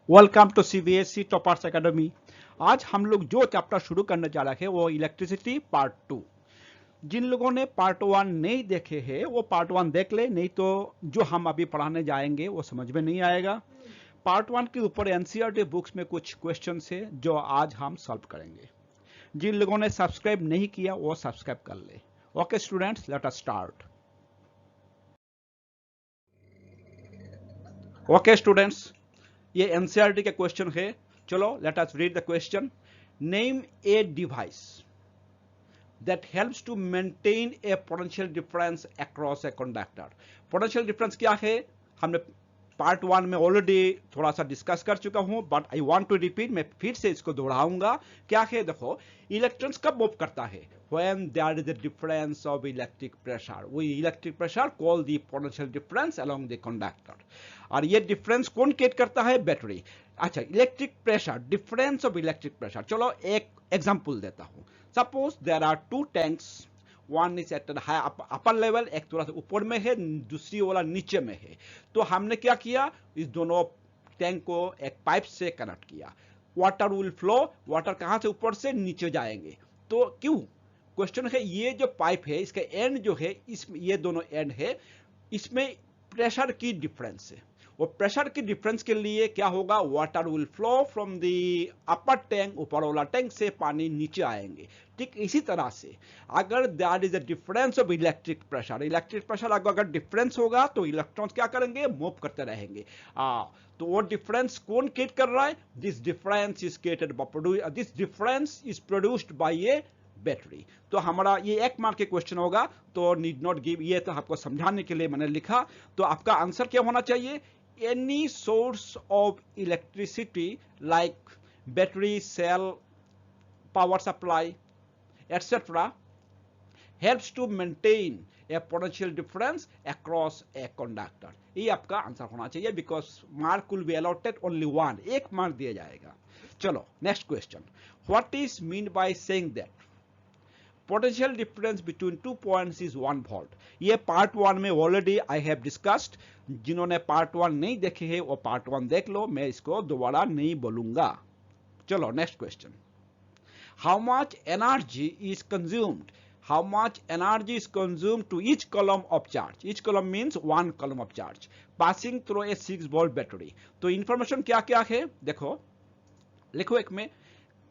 Welcome to CBSE toppers academy. आज हम लोग जो चैप्टर शुरू करने जा रहे हैं वो इलेक्ट्रिसिटी पार्ट 2। जिन लोगों ने पार्ट 1 नहीं देखे हैं वो पार्ट 1 देख ले, नहीं तो जो हम अभी पढ़ाने जाएंगे वो समझ में नहीं आएगा। पार्ट 1 के ऊपर एनसीईआरटी बुक्स में कुछ क्वेश्चन है जो आज हम सॉल्व करेंगे। जिन लोगों ने सब्सक्राइब नहीं किया वो सब्सक्राइब कर ले। Okay students, let us start. Okay students, ये एनसीईआरटी के क्वेश्चन है। चलो let us read the question. Name a device that helps to maintain a potential difference across a conductor। potential difference क्या है, हमने पार्ट 1 में ऑलरेडी थोड़ा सा डिस्कस कर चुका हूं, but I want to repeat. मैं फिर से इसको दोहराऊंगा। क्या है, देखो, इलेक्ट्रॉन्स कब मूव करता है? when there is a difference of electric pressure, we electric pressure call the potential difference along the conductor। और ये डिफरेंस कौन क्रिएट करता है? बैटरी। अच्छा, electric pressure, difference of electric pressure. चलो एक एग्जांपल देता हूं। Suppose there are two tanks, one is at high upper level, एक थोड़ा सा ऊपर में है, दूसरी वाला नीचे में है। तो हमने क्या किया, इस दोनों टैंक को एक पाइप से कनेक्ट किया। वाटर विल फ्लो, वाटर कहां से? ऊपर से नीचे जाएंगे। तो क्यों? क्वेश्चन है, ये जो पाइप है इसका एंड जो है, इस ये दोनों एंड है, इसमें प्रेशर की डिफरेंस है। वो प्रेशर की डिफरेंस के लिए क्या होगा? Water will flow from the upper tank, ऊपर वाला टैंक से पानी नीचे आएंगे। ठीक इसी तरह से अगर that is a difference of electric pressure अगर डिफरेंस होगा तो इलेक्ट्रॉन्स क्या करेंगे? मूव करते रहेंगे। तो वो डिफरेंस कौन क्रिएट कर रहा है? This difference is created by, this difference is produced by A battery. तो हमारा ये एक मार्क के क्वेश्चन होगा, तो नीड नॉट गिव, ये तो आपको समझाने के लिए मैंने लिखा। तो आपका आंसर क्या होना चाहिए? any source of electricity like battery, cell, power supply, etc. helps to maintain a potential difference across a conductor। ये आपका आंसर होना चाहिए, because mark will be allotted only one, एक मार्क दिया जाएगा। चलो next question. What is mean by saying that potential difference between 2 points is 1 volt? ये part 1 में ऑलरेडी आई हैव डिस्कस्ड। जिन्होंने पार्ट 1 नहीं देखे हैं वो पार्ट 1 देख लो, मैं इसको दोबारा नहीं बोलूंगा। चलो next question. How much energy is consumed, how much energy is consumed to each column of charge? Each column means one column of charge passing through a 6 volt battery। तो इंफॉर्मेशन क्या क्या है देखो, लिखो एक में।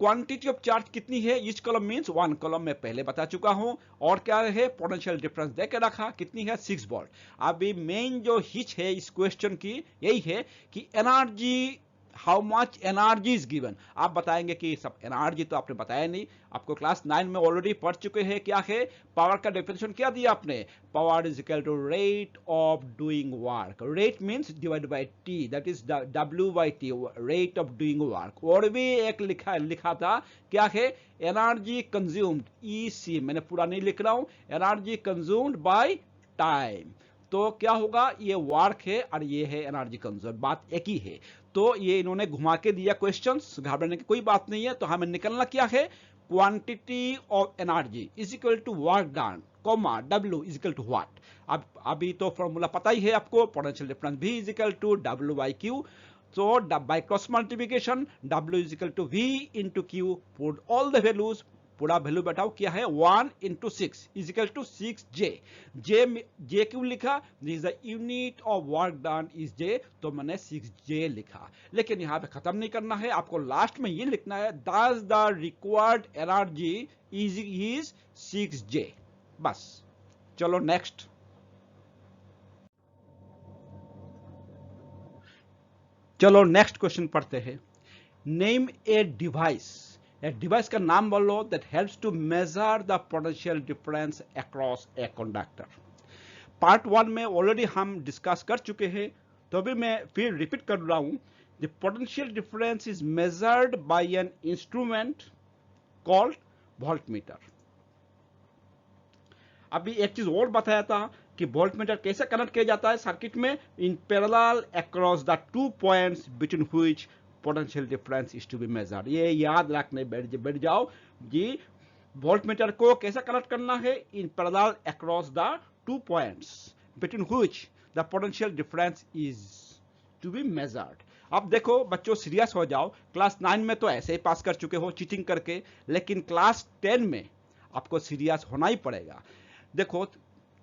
क्वांटिटी ऑफ चार्ज कितनी है? Each column means one column, मैं पहले बता चुका हूं। और क्या है? पोटेंशियल डिफरेंस दे के रखा, कितनी है? 6 वोल्ट। अभी मेन जो हिच है इस क्वेश्चन की यही है कि energy, how much energy is given. आप बताएंगे कि सब एनर्जी तो आपने बताया नहीं, आपको क्लास 9 में ऑलरेडी पढ़ चुके हैं। क्या है पावर का डेफिनेशन? क्या दिया आपने? Power is equal to rate of doing work. Rate means divide by T, that is W by T, rate of doing work. और भी एक लिखा था, क्या है? एनर्जी कंज्यूम्ड, ईसी, मैंने पूरा नहीं लिख रहा हूं, एनर्जी कंज्यूम्ड बाय टाइम। तो क्या होगा? ये वर्क है और ये है एनर्जी कंज्यूम, बात एक ही है। तो ये इन्होंने घुमा के दिया क्वेश्चंस, घबराने की कोई बात नहीं है। तो हमें निकलना क्या है? Quantity of energy is equal to work done, comma W is equal to what. अब अभी तो फॉर्मूला पता ही है आपको, potential difference V is equal to W by Q. So by cross multiplication W is equal to V into Q, put all the values, पूरा value बैठाओ। क्या है? 1 into 6 is equal to 6J। J क्यों लिखा? This the unit of work done is J, तो मैंने 6J लिखा। लेकिन यहां पे खत्म नहीं करना है, आपको लास्ट में ये लिखना है, दस the required energy is 6J, बस। चलो नेक्स्ट। चलो नेक्स्ट क्वेश्चन पढ़ते हैं। नेम ए डिवाइस, एक डिवाइस का नाम बोलो that helps to measure the potential difference across a conductor. Part 1 में ऑलरेडी हम डिस्कस कर चुके हैं, तो अभी मैं फिर रिपीट कर रहा हूं। The potential difference is measured by an instrument called voltmeter. अभी एक चीज और बताया था कि वोल्टमीटर कैसे कनेक्ट किया जाता है सर्किट में? In parallel across the 2 points between which potential difference is to be measured. ये याद रखने बैठ जाओ जी। वोल्टमीटर को कैसे कनेक्ट करना है? In parallel across the 2 points between which the potential difference is to be measured. अब देखो बच्चों, सीरियस हो जाओ। क्लास 9 में तो ऐसे ही पास कर चुके हो चीटिंग करके, लेकिन क्लास 10 में आपको सीरियस होना ही पड़ेगा। देखो,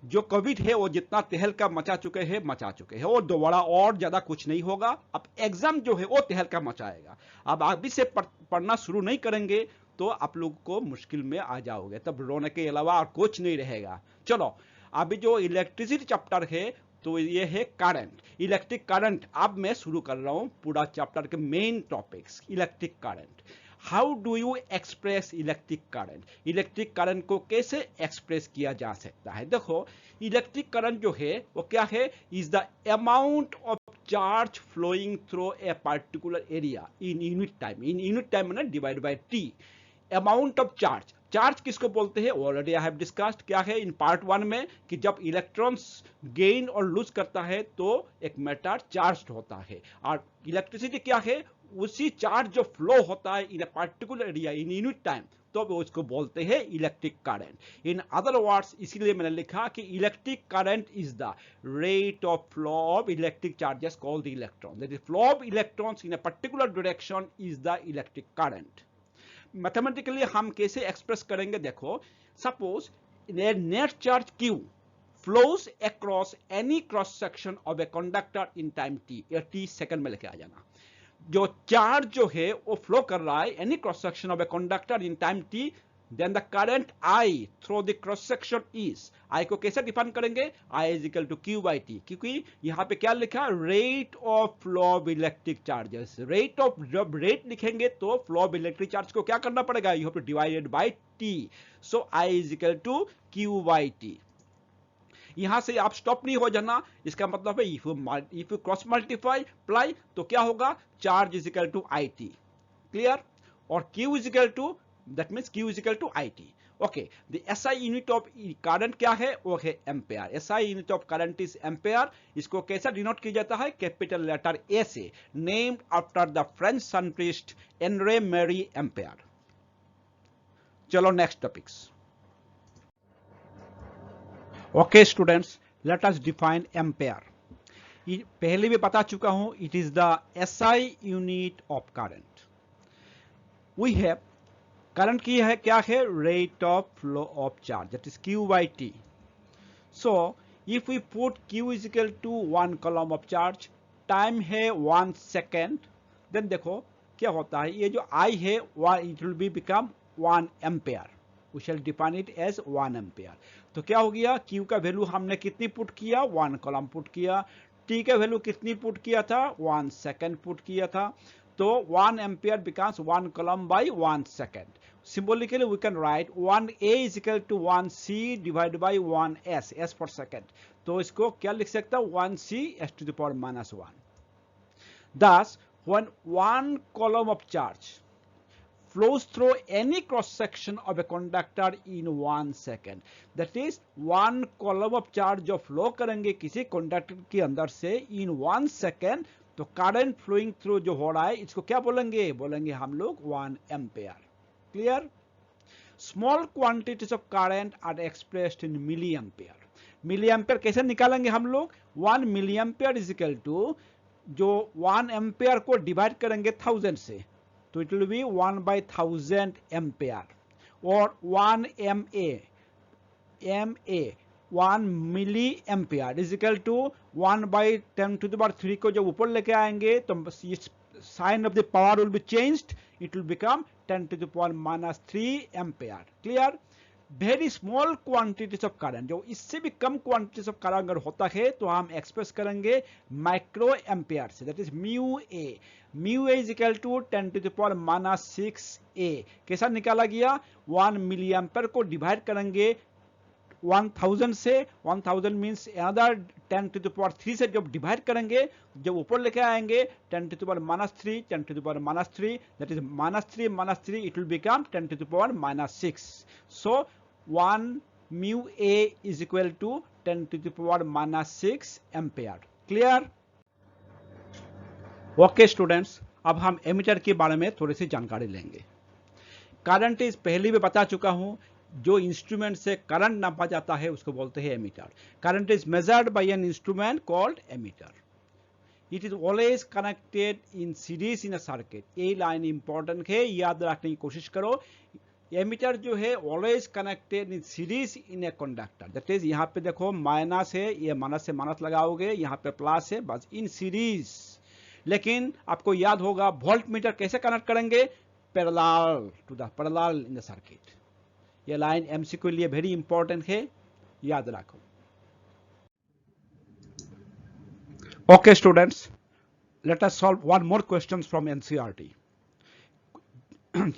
जो कोविड है वो जितना तहलका मचा चुके हैं, वो दोबारा और ज्यादा कुछ नहीं होगा। अब एग्जाम जो है वो तहलका मचाएगा। अब अभी से पढ़ना शुरू नहीं करेंगे तो आप लोग को मुश्किल में आ जाओगे, तब रोने के अलावा और कुछ नहीं रहेगा। चलो, अभी जो इलेक्ट्रिसिटी चैप्टर है तो ये है करंट, इलेक्ट्रिक करंट। अब मैं शुरू कर रहा हूं पूरा चैप्टर के main topics, electric current. How do you express electric current? Electric current को कैसे एक्सप्रेस किया जा सकता है? देखो, इलेक्ट्रिक करंट जो है वो क्या है? Is the amount of charge flowing through a particular area in unit time. In unit time ना divide by T, amount of charge. Charge किसको बोलते हैं? ऑलरेडी आई हैव डिस्कस्ड क्या है इन पार्ट 1 में, कि जब इलेक्ट्रॉन्स गेन और लूज करता है तो एक मैटर चार्ज होता है, और इलेक्ट्रिसिटी क्या है? उसी चार्ज जो फ्लो होता है in a particular area in unit time, तो उसको बोलते हैं electric current. In other words, इसीलिए मैंने लिखा कि electric current is the rate of flow of electric charges called the electron. That is flow of electrons in a particular direction is the electric current. Mathematically हम कैसे express करेंगे? देखो, suppose net charge Q flows across any cross section of a conductor in time t, या t second में लेके आ जाना। जो charge जो है वो फ्लो कर रहा है any cross section of a conductor in time t, then the current I through the cross section is, I को कैसे डिफाइन करेंगे? I is equal to Q by T, क्योंकि यहाँ पे क्या लिखा? Rate of flow of electric charges. Rate of, जब rate लिखेंगे तो फ्लो ऑफ इलेक्ट्रिक चार्ज को क्या करना पड़ेगा? You have to divided by T, so I is equal to Q by T. यहां से आप स्टॉप नहीं हो जाना, इसका मतलब है if you cross multiply apply तो क्या होगा? Charge is equal to I T, clear? और Q is equal to, that means Q is equal to I T. Okay, the SI unit of current क्या है? वो है ampere. SI unit of current is ampere. इसको कैसे denote किया जाता है? कैपिटल लेटर A से, named after the French scientist Henri Marie Ampere. चलो next topics. Okay students, let us define ampere. पहले भी बता चुका हूं, it is the SI unit of current. We have current की है क्या है? Rate of flow of charge, that is Q by T. So if we put Q is equal to 1 coulomb of charge, time है 1 second, then देखो क्या होता है? ये जो I है it will be become 1 ampere. We shall define it as 1 ampere. तो क्या हो गया? Q का वैल्यू हमने कितनी पुट किया? 1 कॉलम पुट किया। T का वैल्यू कितनी पुट किया था? 1 सेकेंड पुट किया था। तो 1 ampere becomes 1 column by 1 second. Symbolically we can write 1A is equal to 1C divided by 1S, S for second. तो इसको क्या लिख सकता हूं? 1C S to the power minus 1. Thus, when 1 column of charge flows through any cross section of a conductor in 1 second, that is 1 column of charge जो flow करेंगे किसी conductor के अंदर से in 1 second, तो करंट फ्लोइंग थ्रू जो हो रहा है इसको क्या बोलेंगे? बोलेंगे हम लोग 1 ampere. Clear? Small quantities of current are expressed in milliampere. Milliampere कैसे निकालेंगे हम लोग? 1 milliampere is equal to, जो 1 एम्पेयर को डिवाइड करेंगे 1000 से, तो it will be 1 by 1000 ampere, और 1 1 milliampere is equal to 1 by 10 to the power 3 को जब ऊपर लेके आएंगे तो sign of the power will be changed, it will become 10 to the power minus 3 ampere. Clear? Very small quantities of current, जो इससे भी कम क्वांटिटीज ऑफ करंट अगर होता है तो हम एक्सप्रेस करेंगे माइक्रो एम्पेयर से, that is mu A. Mu A is equal to 10 to the power minus 6A। कैसा निकाला गया? 1 मिली एम्पेयर को डिवाइड करेंगे 1000 से, 1000 means another 10 to the power 3 से जब डिवाइड करेंगे, जब ऊपर लेके आएंगे 10 to the power minus 3, 10 to the power minus 3, that is minus 3 it will become 10 to the power minus 6. So 1 mu A is equal to 10 to the power minus 6 ampere. Clear? Okay students, अब हम ammeter के बारे में थोड़ी सी जानकारी लेंगे। Current is पहले भी बता चुका हूं, जो इंस्ट्रूमेंट से करंट नापा जाता है उसको बोलते हैं ammeter. Current is measured by an instrument called ammeter. It is always connected in series in a circuit. ये लाइन इंपॉर्टेंट है, याद रखने की कोशिश करो। एमीटर जो है always connected in series in a conductor, that is यहाँ पे देखो माइनस है, ये माइनस से माइनस लगाओगे, यहाँ पे प्लस है, बस इन सीरीज। लेकिन आपको याद होगा वोल्ट मीटर कैसे कनेक्ट करेंगे, parallel to the parallel in the circuit. ये लाइन एमसीक्यू के लिए वेरी इंपॉर्टेंट है, याद रखो। Okay students, let us solve one more questions from NCERT.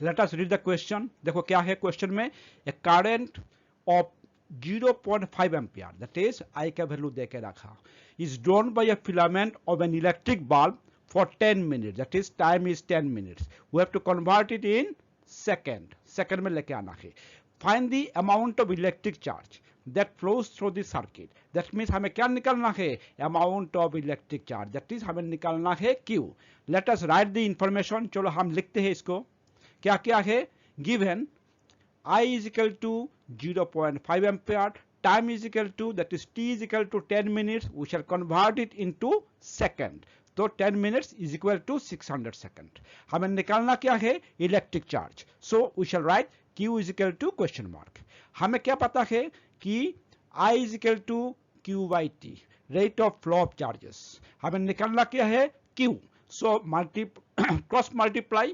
Let us read the question. देखो क्या है क्वेश्चन में, a current of 0.5 ampere, that is I का वैल्यू देके रखा, is drawn by a filament of an electric bulb for 10 minutes, that is time is 10 minutes. We have to convert it in second में लेके आना है. Find the amount of electric charge that flows through the circuit. That means हमें क्या निकालना है, amount of electric charge, that is हमें निकालना है Q. Let us write the information. चलो हम लिखते हैं इसको, क्या क्या है, given I is equal to 0.5 ampere, time is equal to, that is t is equal to 10 minutes, we shall convert it into second. तो 10 minutes is equal to 600 second. हमें निकालना क्या है, electric charge. So we shall write Q is equal to question mark. हमें क्या पता है कि I is equal to Q by T, rate of flow of charges. हमें निकालना क्या है, Q. So cross multiply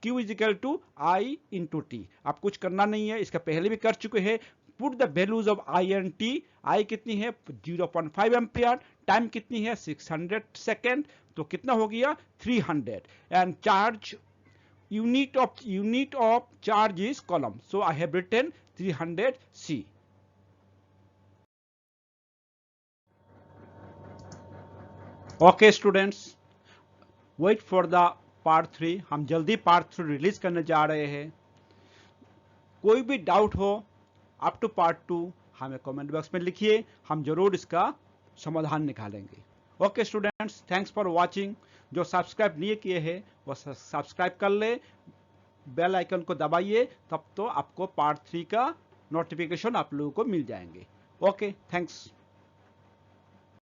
Q is equal to I into T. आप कुछ करना नहीं है, इसका पहले भी कर चुके हैं. Put the values of I and T. I कितनी है 0.5 एम्पियर, टाइम कितनी है 600 सेकेंड, तो कितना हो गया 300. And charge unit of charge is coulomb, so I have written 300 C. Okay students, wait for the part 3. हम जल्दी पार्ट 3 रिलीज करने जा रहे हैं. कोई भी डाउट हो अप टू पार्ट 2 हमें कमेंट बॉक्स में लिखिए, हम जरूर इसका समाधान निकालेंगे. Okay students, thanks for watching. जो सब्सक्राइब नहीं किए हैं वो सब्सक्राइब कर ले, बेल आइकन को दबाइए, तब तो आपको पार्ट 3 का नोटिफिकेशन आप लोगों को मिल जाएंगे. Okay, thanks.